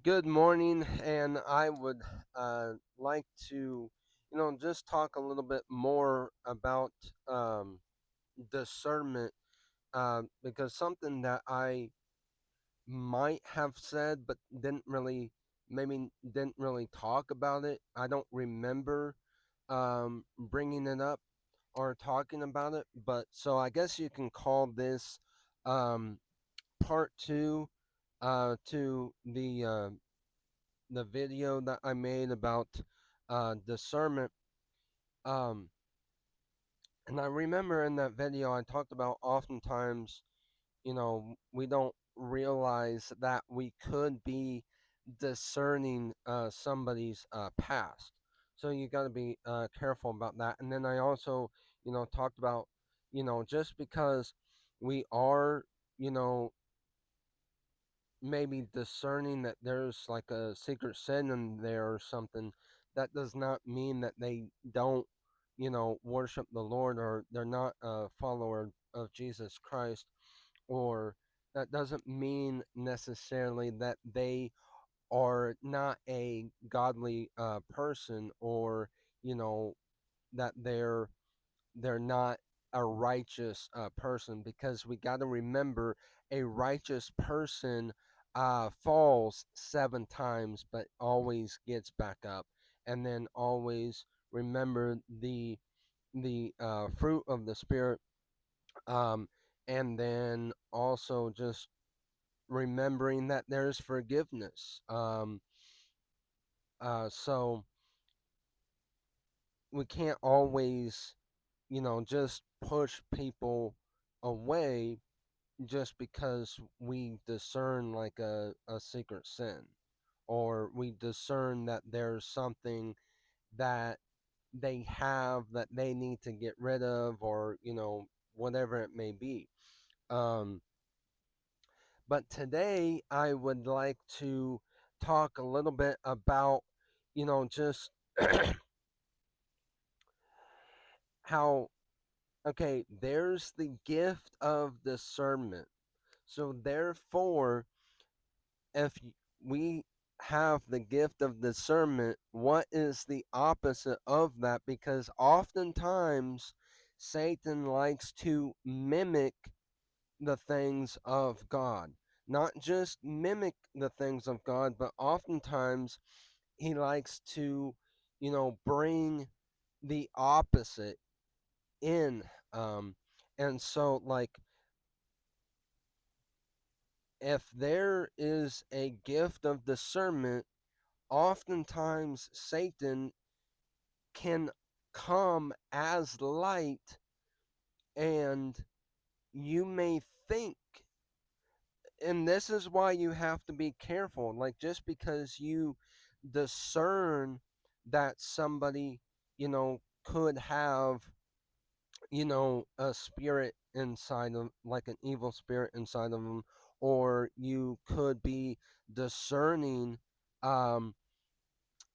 Good morning, and I would like to, just talk a little bit more about discernment because something that I might have said but maybe didn't really talk about it. I don't remember bringing it up or talking about it, but so I guess you can call this um, part two to the video that I made about discernment. Um, and I remember in that video I talked about oftentimes, we don't realize that we could be discerning somebody's past. So you got to be careful about that. And then I also, talked about, just because we are, you know, maybe discerning that there's like a secret sin in there or something, that does not mean that they don't, worship the Lord or they're not a follower of Jesus Christ, or that doesn't mean necessarily that they are not a godly person, or that they're not a righteous person, because we got to remember a righteous person falls 7 times but always gets back up. And then always remember the fruit of the spirit, um, and then also just remembering that there's forgiveness. So we can't always, just push people away just because we discern like a secret sin, or we discern that there's something that they have that they need to get rid of, or whatever it may be. um, but today I would like to talk a little bit about just how, okay, there's the gift of discernment. So therefore, if we have the gift of discernment, what is the opposite of that? Because oftentimes Satan likes to mimic the things of God. Not just mimic the things of God, but oftentimes he likes to, bring the opposite in. Um, and so, like, if there is a gift of discernment, oftentimes Satan can come as light, and you may think, and this is why you have to be careful. Like, just because you discern that somebody, could have, a spirit inside of, like an evil spirit inside of them, or you could be discerning um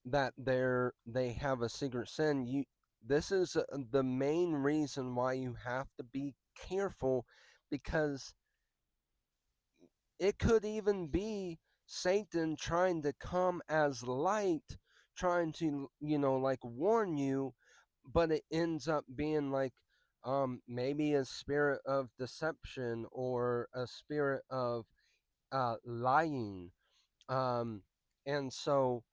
that they have a secret sin. You This is the main reason why you have to be careful, because it could even be Satan trying to come as light, trying to, like, warn you, but it ends up being like maybe a spirit of deception, or a spirit of lying. Um and so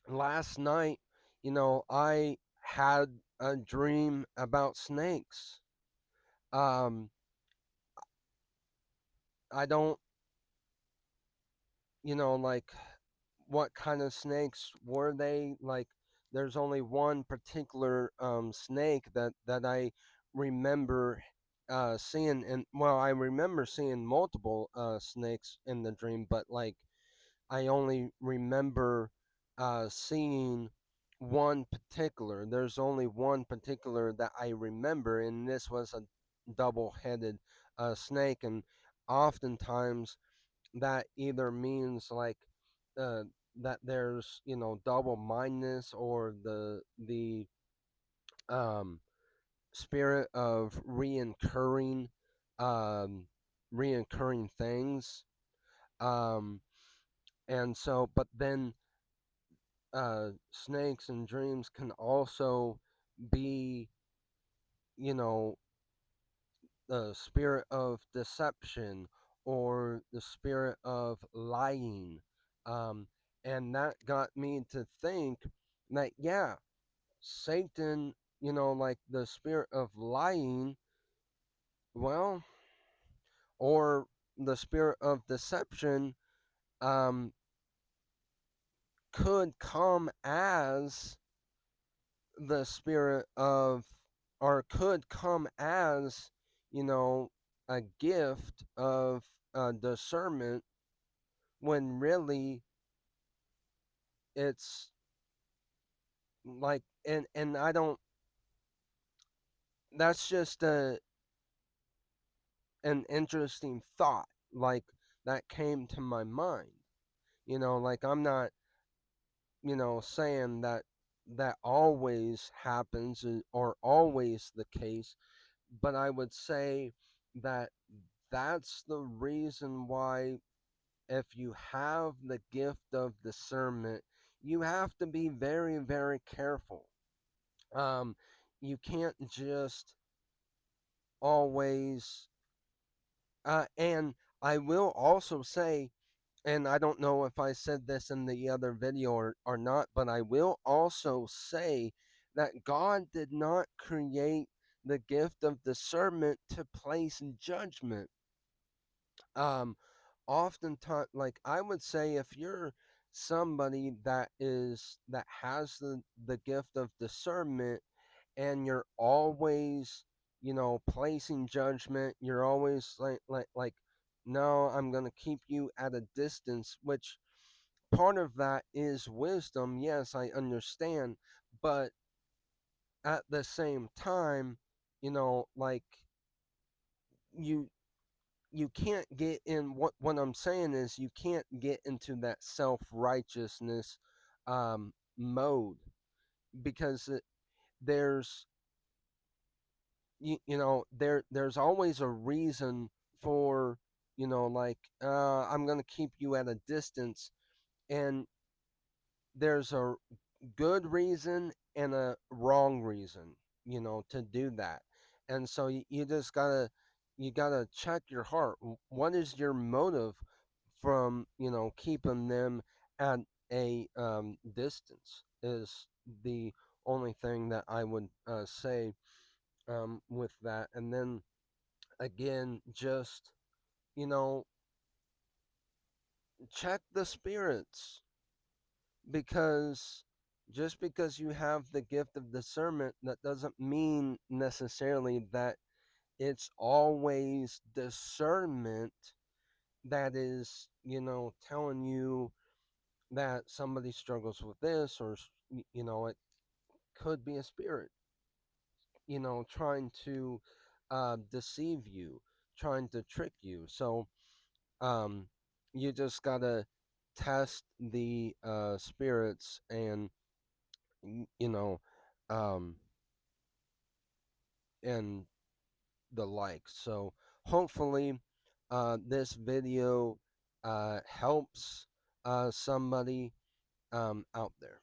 last night, I had a dream about snakes. Um I don't, like, what kind of snakes were they? Like, there's only one particular snake that I remember seeing, and well, I remember seeing multiple snakes in the dream, but like, I only remember seeing one particular. There's only one particular that I remember, and this was a double-headed snake. And oftentimes that either means like uh, that there's, double mindedness, or the um, spirit of um, reoccurring things. Um, And so, but then snakes and dreams can also be, you know, the spirit of deception or the spirit of lying. Um, and that got me to think that, yeah, Satan, like the spirit of lying, well, or the spirit of deception, um, could come as the spirit of, or could come as, you know, a gift of discernment, when really it's like, and I don't, that's just an interesting thought, like, that came to my mind. Like, I'm not, saying that that always happens or always the case, but I would say that that's the reason why, if you have the gift of discernment, you have to be very, very careful. Um, you can't just always, and I will also say, and I don't know if I said this in the other video or not, but I will also say that God did not create the gift of discernment to place judgment. Um, Oftentimes, like, I would say, if you're somebody that has the gift of discernment, and you're always, placing judgment, you're always like, no, I'm going to keep you at a distance, which part of that is wisdom, yes, I understand, but at the same time, like, you you can't get in, what I'm saying is, you can't get into that self-righteousness mode, because there's, there's always a reason for, like, I'm going to keep you at a distance, and there's a good reason and a wrong reason, to do that. And so you just you gotta check your heart. What is your motive from, keeping them at a distance, is the only thing that I would say with that. And then again, just, you know check the spirits, because just because you have the gift of discernment, that doesn't mean necessarily that it's always discernment that is, telling you that somebody struggles with this, or it could be a spirit, trying to deceive you, trying to trick you. So um, you just gotta test the spirits, and you know, um, and the like. So hopefully, this video helps somebody out there.